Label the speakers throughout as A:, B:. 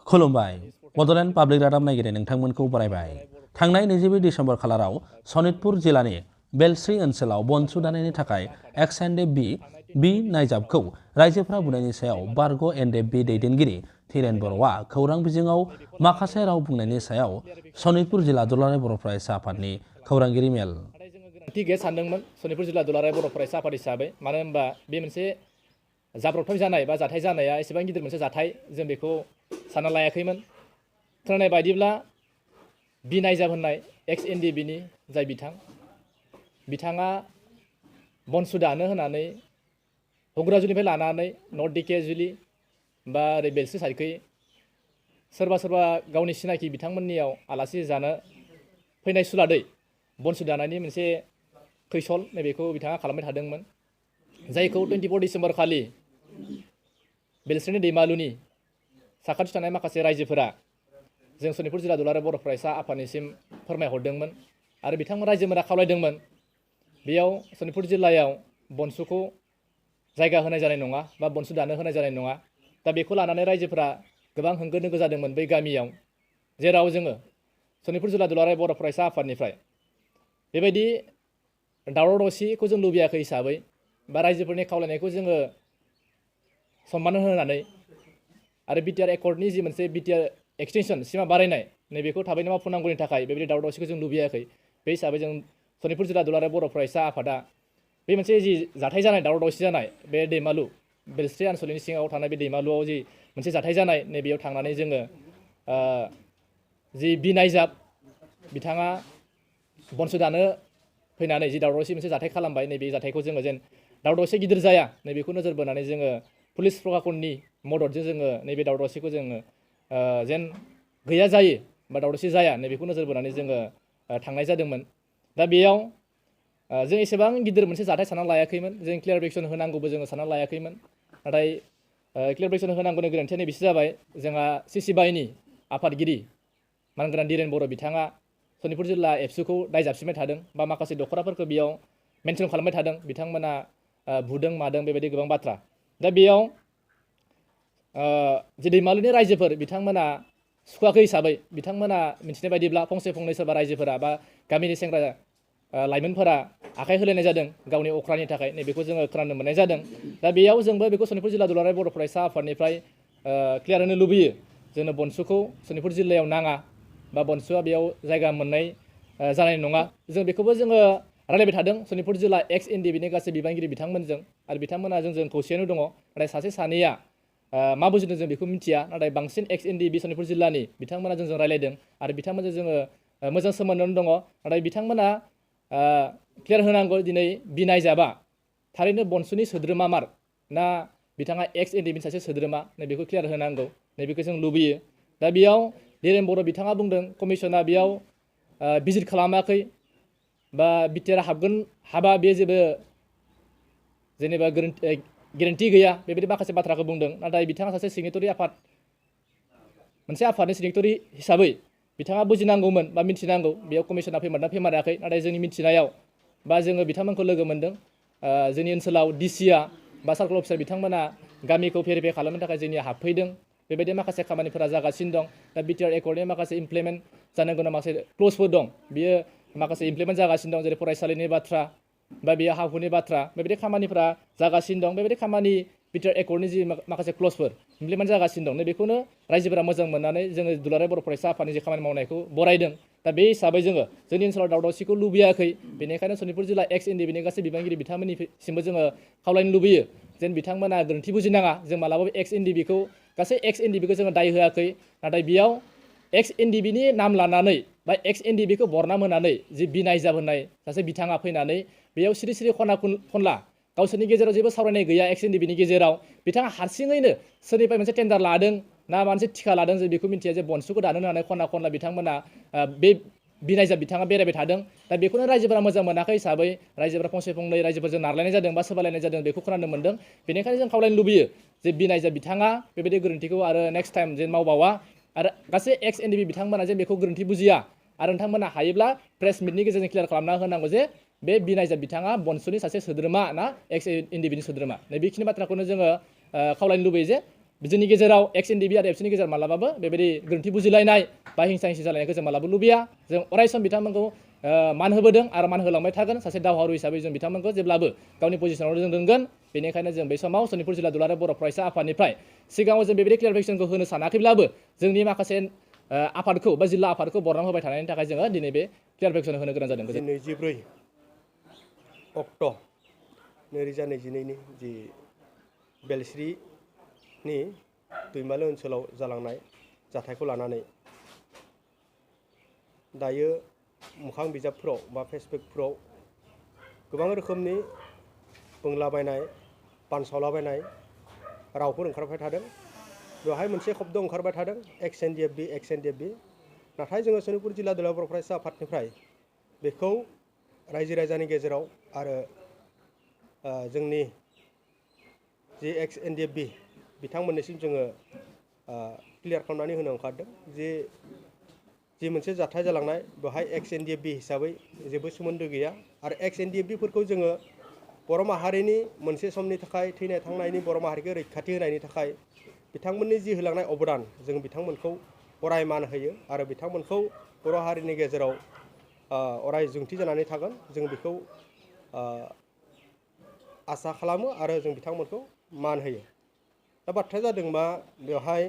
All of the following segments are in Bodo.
A: खुलुमबाय बड'लेण्ड पाब्लिक रादाब नायगिरि नोंथांमोनखौ बरायबाय। थांनाय 22 डिसेम्बर खालाराव सनितपुर जिल्लानि बेलस्रि ओनसोलाव बन सुदानायनि थाखाय एक्स एनडेफ बि नायजाबखौ रायजोफ्रा बुंनायनि सायाव बारग' एनडेफ बि दैदेनगिरि धीरेन बर'आ खौरां बिजोङाव माखासे राव बुंनायनि सायाव सनितपुर जिल्ला दुलाराय बर' फरायसा आफादनि खौरांगिरि मेल।
B: गोनांथि गैया सानदोंमोन सनितपुर जिल्ला दुलाराय बर' फरायसा आफाद हिसाबै, मानो होनबा बे मोनसे जाब्रबथाय जानाय बा जाथाय जानाया एसेबां गिदिर मोनसे जाथाय जों बेखौ सानना लायाखैमोन। खोनानाय बायदिब्ला बि नायजाब होननाय एक्स एनडिबिनि जाय बिथाङा बनसु दानो होनानै हग्राजुलिनिफ्राय लानानै नर्थ दिकेजुलि बा ओरै बेलस्रि साइडखै सोरबा गावनि सिनाखि बिथांमोननियाव आलासि जानो फैनाय सुलादै बनसु दानायनि मोनसे खैसल नैबेखौ बिथाङा खालामबाय थादोंमोन, जायखौ 24 डिसेम्बर खालि बेलस्रिनि दैमालुनि साखाथि थानाय माखासे रायजोफोरा जों सनितपुर जिल्ला दुलाराय बर' फरायसा आफादनिसिम फोरमायहरदोंमोन आरो बिथांमोन रायजोफोरा खावलायदोंमोन बेयाव सनितपुर जिल्लायाव बनसुखौ जायगा होनाय जानाय नङा बा बनसु दानो होनाय जानाय नङा। दा बेखौ लानानै रायजोफोरा गोबां होंगो दोंगो जादोंमोन बै गामियाव, जेराव जोङो सनितपुर जिल्ला दुलाराय बर' फरायसा आफादनिफ्राय बेबायदि दावराव दावसिखौ जों लुबैयाखै हिसाबै बा रायजोफोरनि खावलायनायखौ जोङो सनमान होनानै आरो बिटिआर एकर्डनि जि मोनसे बिटिआर एक्सटेनसन सिमा बारायनाय नैबेखौ थाबैनो मावफुंनांगौनि थाखाय बेबायदि दावराव दावसिखौ जों लुबैयाखै। बे हिसाबै जों सनितपुर जिल्ला दुलाराय बर' फरायसा आफादा बे मोनसे जि जाथाय जानाय दावराव दावसि जानाय बे दैमालु बेलस्रि आनसलिकनि सिङाव थानाय बे दैमालुआव जि मोनसे जाथाय जानाय नैबेयाव थांनानै जोङो जि बि नायजाब बिथाङा बनसु दानो फैनानै जि दावराव दावसि मोनसे जाथाय खालामबाय, नैबे जाथायखौ जोङो जेन दावराव दावसि गिदिर जाया नैबेखौ नोजोर बोनानै जोङो पुलिस प्रशासननि मददजों जोङो नैबे दावराव दावसिखौ जोङो जेन गैया जायो बा दावराव दावसि जाया नैबेखौ नोजोर बोनानै जोङो थांनाय जादोंमोन। दा बेयाव जों एसेबां गिदिर मोनसे जाथाय सानना लायाखैमोन, जों क्लियारिफिकेसन होनांगौबो जोङो सानना लायाखैमोन। नाथाय क्लियारिफिकेसन होनांगौनि गोनांथिया नैबेसो जाबाय, जोंहा CC/BIनि आफादगिरि मानगोनां धीरेन बर' बिथाङा सनितपुर जिल्ला एबसुखौ दाय जाबसिनबाय थादों बा माखासे दख'राफोरखौ बेयाव मेनसन खालामबाय थादों, बिथांमोना बुदों मादों बेबायदि गोबां बाथ्रा। दा बेयाव जि दैमालुनि रायजोफोर बिथांमोना सुखुवाखै हिसाबै बिथांमोना मिथिनाय बायदिब्ला फंसे फंनै सोरबा रायजोफोरा बा गामिनि सेंग्रा लाइमोनफोरा आखाइ होलायनाय जादों गावनि अख्रानि थाखाय, नैबेखौ जोङो खोनानो मोननाय जादों। दा बेयाव जोंबो बेखौ सनितपुर जिल्ला दुलाराय बर' फरायसा आफादनिफ्राय क्लियार होनो लुबैयो, जोंनो बनसुखौ सनितपुर जिल्लायाव नाङा बा बनसुआ बेयाव जायगा मोननाय जानाय नङा। जों बेखौबो जोङो रायलायबाय थादों सनितपुर जिल्ला एक्स एनडिबिनि गासै बिबानगिरि बिथांमोनजों, आरो बिथांमोना जोंजों खौसेयानो दङ। नाथाय सासे सानैया मा बुजिदों जों बेखौ मिथिया, नाथाय बांसिन एक्स एनडिबि सनितपुर जिल्लानि बिथांमोना जोंजों रायलायदों आरो बिथांमोनजों जोङो मोजां सोमोन्दोआवनो दङ। नाथाय बिथांमोना क्लियार होनांगौ दिनै बि नायजाबा थारैनो बनसुनि सोद्रोमा मार ना बिथाङा एक्स एनडिबिनि सासे सोद्रोमा, नैबेखौ क्लियार होनांगौ, नैबेखौ जों लुबैयो। दा बेयाव धीरेन बर' बिथाङा बुंदों कमिसना बेयाव भिजिट खालामाखै बा बिटिआर हाबा बे जेबो जेनेबा गेरेन्टि गैया, बेबायदि माखासे बाथ्राखौ बुंदों। नाथाय बिथाङा सासे सिगनेटरि मोनसे आफादनि सिगनेटरि हिसाबै बिथाङा बुजिनांगौमोन बा मिथिनांगौ बेयाव कमिसना फैमारदोंना फैमाराखै। नाथाय जोंनि मिथिनायाव बा जोङो बिथांमोनखौ लोगो मोन्दों, जोंनि ओनसोलाव डिसिआ बा सार्कल अफिसार बिथांमोना गामिखौ भेरिफाइ खालामनो थाखाय जोंनिया हाबफैदों, बेबायदि माखासे खामानिफोरा जागासिनो दं। दा बिटिआर एकर्डनि माखासे इमप्लिमेन्ट जानो गोनां माखासे क्लजफोर दं, बियो माखासे इमप्लिमेन्ट जागासिनो दं, जेरै फरायसालिनि बाथ्रा बा बेयो हा हुनि बाथ्रा, बेबायदि खामानिफोरा जागासिनो दं। बेबायदि खामानि बिटिआर एकर्डनि जि माखासे क्लजफोर इमप्लिमेन्ट जागासिनो दं, नैबेखौनो रायजोफोरा मोजां मोननानै जोङो दुलाराय बर' फरायसा आफादनि जि खामानि मावनायखौ बरायदों। दा बे हिसाबै जोङो जोंनि ओनसोलाव दावराव दावसिखौ लुबैयाखै, बेनिखायनो सनितपुर जिल्ला एक्स एनडिबिनि गासै बिबानगिरि बिथांमोननिसिमबो जोङो खावलायनो लुबैयो जेन बिथांमोना गोरोन्थि बुजिनाङा। जों मालाबाबो एक्स एनडिबिखौ गासै एक्स एनडिबिखौ जोङो दाय होआखै, नाथाय बेयाव एक्स एनडिबिनि नाम लानानै बा एक्स एनडिबिखौ बरनाम होनानै जि बि नायजाब होननाय सासे बिथाङा फैनानै बेयाव सिरि सिरि खना खनला गावसोरनि गेजेराव जेबो सावरायनाय गैया, एक्स एनडिबिनि गेजेराव बिथाङा हारसिङैनो सोरनिफ्राय मोनसे टेन्डार लादों ना मोनसे थिखा लादों जों बेखौ मिथिया, जे बनसुखौ दानो होनानै खना खनला बिथांमोना बे बिनायजाब बिथाङा बेरायबाय थादों। दा बेखौनो रायजोफोरा मोजां मोनाखै हिसाबै रायजोफोरा फंसे फंनै रायजोफोरजों नारलायनाय जादों बा सोबालायनाय जादों, बेखौ खोनानो मोन्दों। बेनिखायनो जों खावलायनो लुबैयो जे बिनायजाब बिथाङा बेबायदि गोरोन्थिखौ आरो नेक्स्ट टाइम जेन मावबावा, आरो गासै एक्स एनडिबि बिथांमोना जे बेखौ गोरोन्थि बुजिया, आरो नोंथांमोना हायोब्ला प्रेस मिटनि गेजेरजों क्लियार खालामना होनांगौ जे बे बिनायजाब बिथाङा बनसुनि सासे सोद्रोमा ना एक्स एनडिबिनि सोद्रोमा। नैबेखिनि बाथ्राखौनो जोङो खावलायनो लुबैयो जे जोंनि गेजेराव XNDP आरो एबसुनि गेजेराव मालाबाबो बेबायदि गोरोन्थि बुजिलायनाय बा हिंसा हिंसि जालायनायखौ जों मालाबाबो लुबैया जों अरायसम बिथांमोनखौ मान होबोदों आरो मान होलांबाय थागोन सासे दावहारु हिसाबै जों बिथांमोनखौ जेब्लाबो गावनि पजिशनाव जों दोनगोन बेनिखायनो जों बे समाव सनितपुर जिल्ला दुलाराय बर' फरायसा आफादनिफ्राय सिगाङाव जों बेबायदि क्लियारिफिकेसनखौ होनो सानाखैब्लाबो जोंनि माखासे आफादखौ बा जिल्ला आफादखौ बरनाम होबाय थानायनि थाखाय जोङो दिनै बे क्लियारिफिकेसन होनो गोनां जादों
C: 24 अक्ट' 2022नि जि बेलस्रिनि दैमालु ओनसोलाव जालांनाय जाथायखौ लानानै दायो मोखां बिजाबफोराव बा फेसबुकफोराव गोबां रोखोमनि बुंलाबायनाय बानसावलाबायनाय रावफोर ओंखारबाय थादों बेवहाय मोनसे शब्द ओंखारबाय थादों XNDF नाथाय जोङो सनितपुर जिल्ला दुलाराय बर' फरायसा आफादनिफ्राय बेखौ रायजो राजानि गेजेराव आरो जोंनि जि XNDF बिथांमोननिसिम जोङो क्लियार खालामनानै होनो ओंखारदों जि मोनसे जाथाय जालांनाय बेवहाय XNDF हिसाबै जेबो सोमोन्दो गैया आरो XNDF जोङो बर' माहारिनि मोनसे समनि थाखाय थैनाय थांनायनि बर' माहारिखौ रैखाथि होनायनि थाखाय बिथांमोननि जि होलांनाय अबदान जों बिथांमोनखौ अराय मान होयो आरो बिथांमोनखौ बर' हारिनि गेजेराव अराय जोंथि जानानै थागोन जों बेखौ आसा खालामो आरो जों बिथांमोनखौ मान होयो दा बाथ्राया जादों मा बेवहाय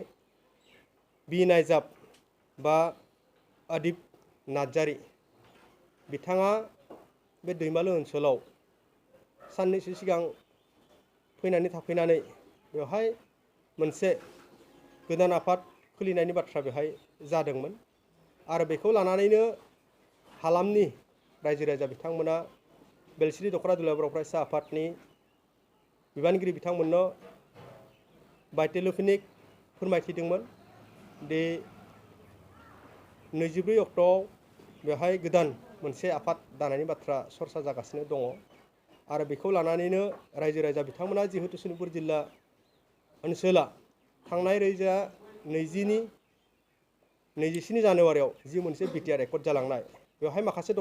C: बि नायजाब बा आदिब नार्जारि बिथाङा बे दैमालु ओनसोलाव साननैसो सिगां फैनानै थाफैनानै बेवहाय मोनसे गोदान आफाद खुलिनायनि बाथ्रा बेवहाय जादोंमोन आरो बेखौ लानानैनो हालामनि रायजो राजा बिथांमोना बेलस्रि दख'रा दुलाराय बर' फरायसा आफादनि बिबानगिरि बिथांमोननो बाय टेलिफनिक फोरमायथिदोंमोन दि 24 अक्ट'आव बेवहाय गोदान मोनसे आफाद दानायनि बाथ्रा सरसा जागासिनो दङ आरो बेखौ लानानैनो रायजो राजा बिथांमोना जिहेतु सनितपुर जिल्ला ओनसोला थांनाय 27 जानुवारियाव जि मोनसे बिटिआर एकर्ड जालांनाय बेवहाय माखासे